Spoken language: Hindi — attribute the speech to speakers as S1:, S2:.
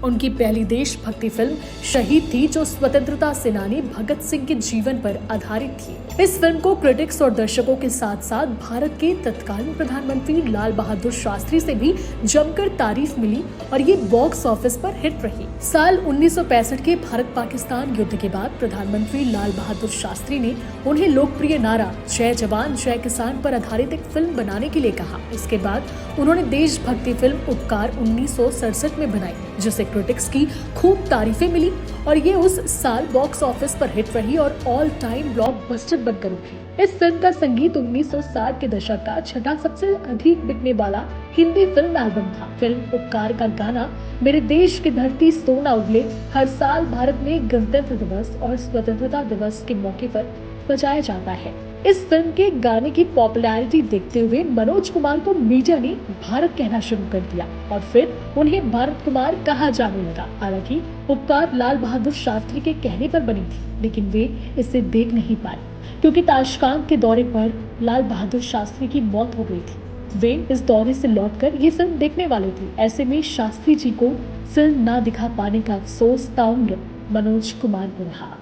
S1: उनकी पहली देशभक्ति फिल्म शहीद थी, जो स्वतंत्रता सेनानी भगत सिंह के जीवन पर आधारित थी। इस फिल्म को क्रिटिक्स और दर्शकों के साथ साथ भारत के तत्कालीन प्रधानमंत्री लाल बहादुर शास्त्री से भी जमकर तारीफ मिली और ये बॉक्स ऑफिस पर हिट रही। साल 1965 के भारत पाकिस्तान युद्ध के बाद प्रधानमंत्री लाल बहादुर शास्त्री ने उन्हें लोकप्रिय नारा जय जवान जय किसान पर आधारित एक फिल्म बनाने के लिए कहा। इसके बाद उन्होंने देशभक्ति फिल्म उपकार 1967 में बनाई, जिसे क्रिटिक्स की खूब तारीफें मिली और ये उस साल बॉक्स ऑफिस पर हिट रही और ऑल टाइम ब्लॉकबस्टर बनकर उभरी। इस फिल्म का संगीत 1960 के दशक का छठा सबसे अधिक बिकने वाला हिंदी फिल्म एल्बम था। फिल्म उपकार का गाना मेरे देश की धरती सोना उगले हर साल भारत में गणतंत्र दिवस और स्वतंत्रता दिवस के मौके पर बजाया जाता है। इस फिल्म के गाने की पॉपुलैरिटी देखते हुए मनोज कुमार को मीडिया ने भारत कहना शुरू कर दिया और फिर उन्हें भारत कुमार कहा जाने लगा। हालांकि उपकार लाल बहादुर शास्त्री के कहने पर बनी थी, लेकिन वे इसे देख नहीं पाए क्योंकि ताशकंद के दौरे पर लाल बहादुर शास्त्री की मौत हो गई थी। वे इस दौरे से लौटकर ये फिल्म देखने वाले थे। ऐसे में शास्त्री जी को फिल्म ना दिखा पाने का अफसोस ताउम्र मनोज कुमार को रहा।